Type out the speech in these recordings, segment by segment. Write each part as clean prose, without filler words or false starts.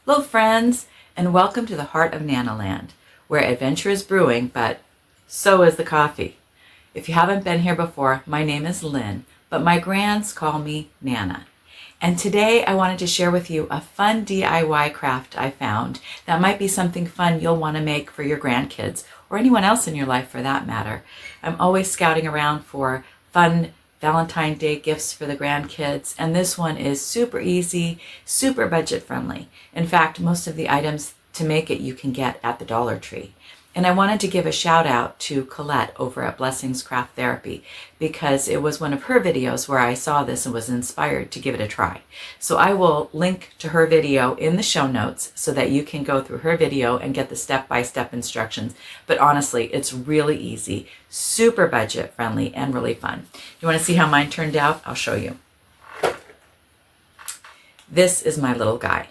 Hello friends, and welcome to the heart of Nanaland, where adventure is brewing, but so is the coffee. If you haven't been here before, my name is Lynn, but my grands call me Nana. And today I wanted to share with you a fun DIY craft I found that might be something fun you'll want to make for your grandkids, or anyone else in your life for that matter. I'm always scouting around for fun Valentine's Day gifts for the grandkids, and this one is super easy, super budget friendly. In fact, most of the items to make it you can get at the Dollar Tree. And I wanted to give a shout out to Colette over at Blessings Craft Therapy because it was one of her videos where I saw this and was inspired to give it a try. So I will link to her video in the show notes so that you can go through her video and get the step-by-step instructions. But honestly, it's really easy, super budget friendly, and really fun. You want to see how mine turned out? I'll show you. This is my little guy.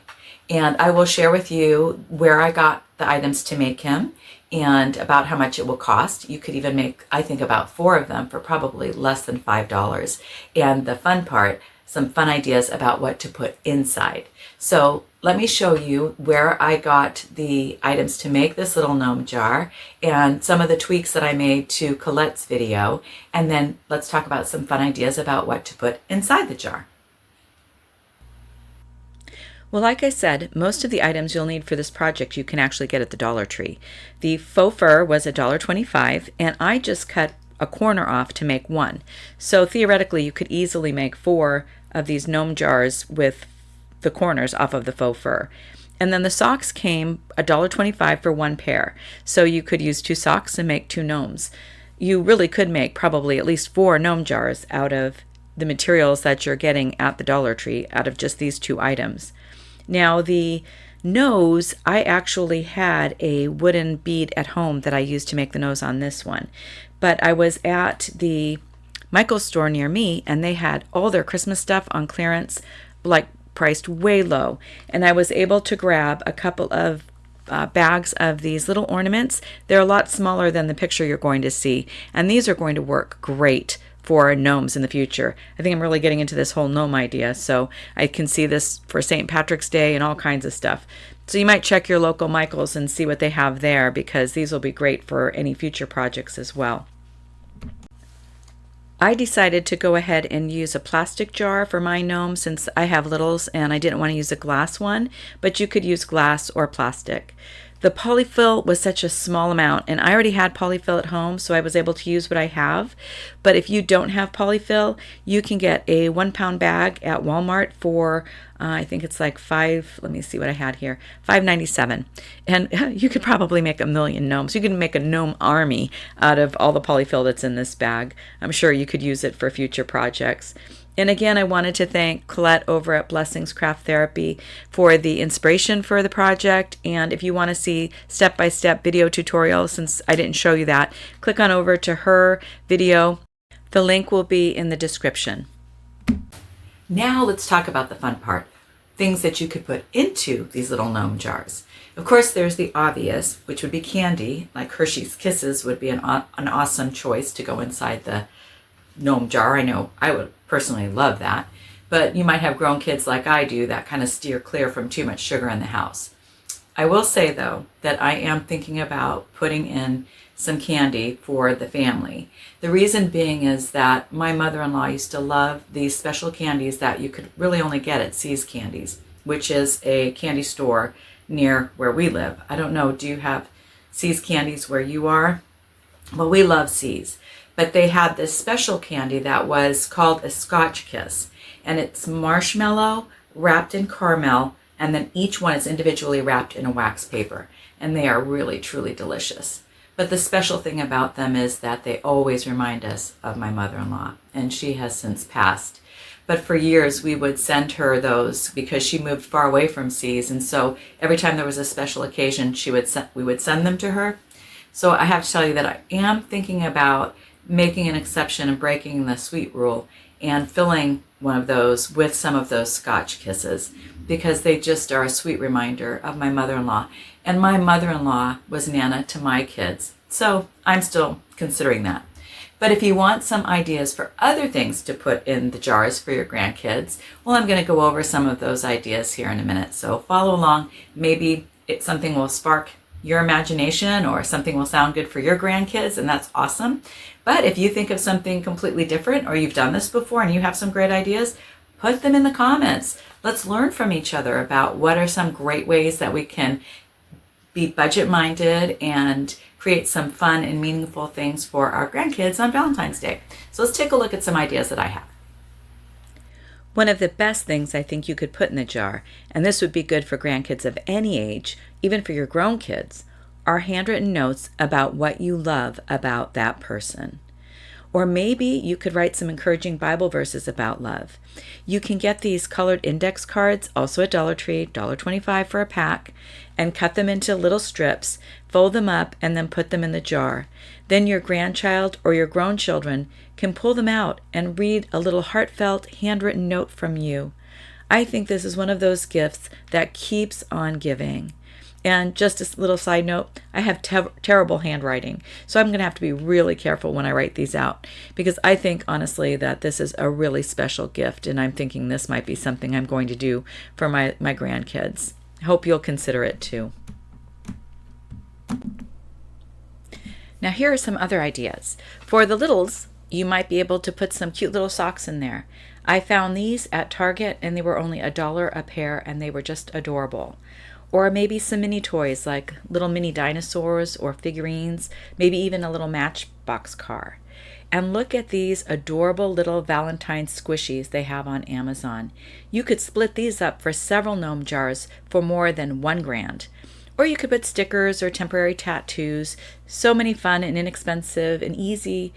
And I will share with you where I got the items to make him and about how much it will cost. You could even make, I think, about 4 of them for probably less than $5. And the fun part, some fun ideas about what to put inside. So let me show you where I got the items to make this little gnome jar and some of the tweaks that I made to Colette's video. And then let's talk about some fun ideas about what to put inside the jar. Well, like I said, most of the items you'll need for this project you can actually get at the Dollar Tree. The faux fur was $1.25, and I just cut a corner off to make one. So theoretically, you could easily make 4 of these gnome jars with the corners off of the faux fur. And then the socks came $1.25 for 1 pair. So you could use 2 socks and make 2 gnomes. You really could make probably at least 4 gnome jars out of the materials that you're getting at the Dollar Tree out of just these 2 items. Now the nose, I actually had a wooden bead at home that I used to make the nose on this one. But I was at the Michael's store near me and they had all their Christmas stuff on clearance, like priced way low. And I was able to grab a couple of bags of these little ornaments. They're a lot smaller than the picture you're going to see. And these are going to work great for gnomes in the future. I think I'm really getting into this whole gnome idea, so I can see this for St. Patrick's Day and all kinds of stuff. So you might check your local Michael's and see what they have there because these will be great for any future projects as well. I decided to go ahead and use a plastic jar for my gnome since I have littles and I didn't want to use a glass one, but you could use glass or plastic. The polyfill was such a small amount, and I already had polyfill at home, so I was able to use what I have. But if you don't have polyfill, you can get a 1-pound bag at Walmart for, I think it's like let me see what I had here, $5.97. And you could probably make a million gnomes. You can make a gnome army out of all the polyfill that's in this bag. I'm sure you could use it for future projects. And again, I wanted to thank Colette over at Blessings Craft Therapy for the inspiration for the project. And if you want to see step-by-step video tutorials, since I didn't show you that, click on over to her video. The link will be in the description. Now let's talk about the fun part, things that you could put into these little gnome jars. Of course, there's the obvious, which would be candy, like Hershey's Kisses would be an awesome choice to go inside the gnome jar. I know I would personally love that, but you might have grown kids like I do that kind of steer clear from too much sugar in the house. I will say though that I am thinking about putting in some candy for the family. The reason being is that my mother-in-law used to love these special candies that you could really only get at See's Candies, which is a candy store near where we live. I don't know, do you have See's Candies where you are? Well, we love See's. But they had this special candy that was called a Scotch Kiss. And it's marshmallow wrapped in caramel, and then each one is individually wrapped in a wax paper. And they are really, truly delicious. But the special thing about them is that they always remind us of my mother-in-law, and she has since passed. But for years, we would send her those because she moved far away from See's. And so every time there was a special occasion, we would send them to her. So I have to tell you that I am thinking about making an exception and breaking the sweet rule and filling one of those with some of those Scotch Kisses because they just are a sweet reminder of my mother-in-law. And my mother-in-law was Nana to my kids, so I'm still considering that. But if you want some ideas for other things to put in the jars for your grandkids, well, I'm going to go over some of those ideas here in a minute. So follow along. Maybe something will spark your imagination or something will sound good for your grandkids, and that's awesome. But if you think of something completely different, or you've done this before and you have some great ideas, put them in the comments. Let's learn from each other about what are some great ways that we can be budget-minded and create some fun and meaningful things for our grandkids on Valentine's Day. So let's take a look at some ideas that I have. One of the best things I think you could put in the jar, and this would be good for grandkids of any age, even for your grown kids, are handwritten notes about what you love about that person. Or maybe you could write some encouraging Bible verses about love. You can get these colored index cards, also at Dollar Tree, $1.25 for a pack, and cut them into little strips, fold them up, and then put them in the jar. Then your grandchild or your grown children can pull them out and read a little heartfelt, handwritten note from you. I think this is one of those gifts that keeps on giving. And just a little side note, I have terrible handwriting, so I'm going to have to be really careful when I write these out, because I think honestly that this is a really special gift, and I'm thinking this might be something I'm going to do for my grandkids. I hope you'll consider it too. Now here are some other ideas. For the littles, you might be able to put some cute little socks in there. I found these at Target and they were only $1 a pair, and they were just adorable. Or maybe some mini toys like little mini dinosaurs or figurines, maybe even a little Matchbox car. And look at these adorable little Valentine squishies they have on Amazon. You could split these up for several gnome jars for more than $1 grand. Or you could put stickers or temporary tattoos. So many fun and inexpensive and easy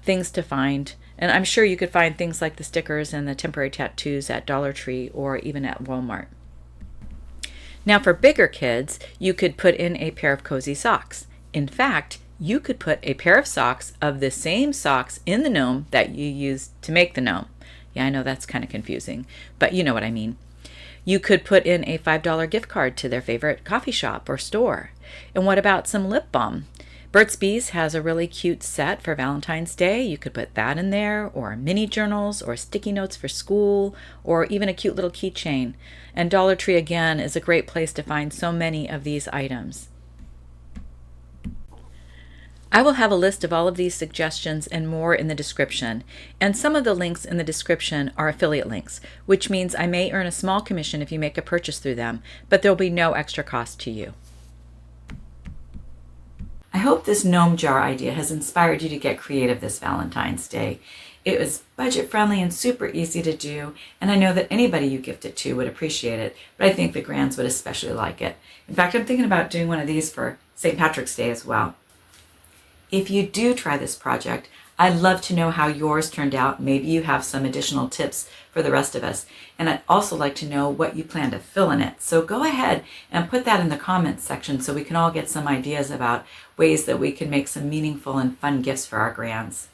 things to find. And I'm sure you could find things like the stickers and the temporary tattoos at Dollar Tree or even at Walmart. Now for bigger kids, you could put in a pair of cozy socks. In fact, you could put a pair of socks of the same socks in the gnome that you used to make the gnome. Yeah, I know that's kind of confusing, but you know what I mean. You could put in a $5 gift card to their favorite coffee shop or store. And what about some lip balm? Burt's Bees has a really cute set for Valentine's Day. You could put that in there, or mini journals, or sticky notes for school, or even a cute little keychain. And Dollar Tree, again, is a great place to find so many of these items. I will have a list of all of these suggestions and more in the description, and some of the links in the description are affiliate links, which means I may earn a small commission if you make a purchase through them, but there will be no extra cost to you. I hope this gnome jar idea has inspired you to get creative this Valentine's Day. It was budget friendly and super easy to do, and I know that anybody you gift it to would appreciate it, but I think the grands would especially like it. In fact, I'm thinking about doing one of these for St. Patrick's Day as well. If you do try this project, I'd love to know how yours turned out. Maybe you have some additional tips for the rest of us. And I'd also like to know what you plan to fill in it. So go ahead and put that in the comments section so we can all get some ideas about ways that we can make some meaningful and fun gifts for our grands.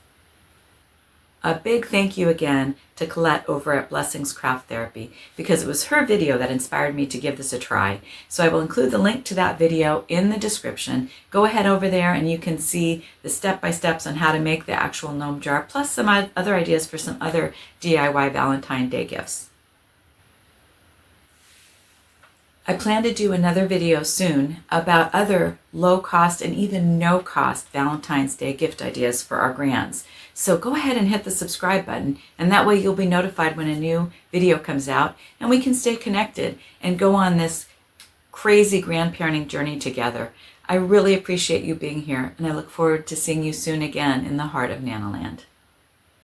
A big thank you again to Colette over at Blessings Craft Therapy, because it was her video that inspired me to give this a try. So I will include the link to that video in the description. Go ahead over there and you can see the step-by-steps on how to make the actual gnome jar, plus some other ideas for some other DIY Valentine's Day gifts. I plan to do another video soon about other low-cost and even no-cost Valentine's Day gift ideas for our grands. So go ahead and hit the subscribe button, and that way you'll be notified when a new video comes out, and we can stay connected and go on this crazy grandparenting journey together. I really appreciate you being here, and I look forward to seeing you soon again in the heart of Nanoland.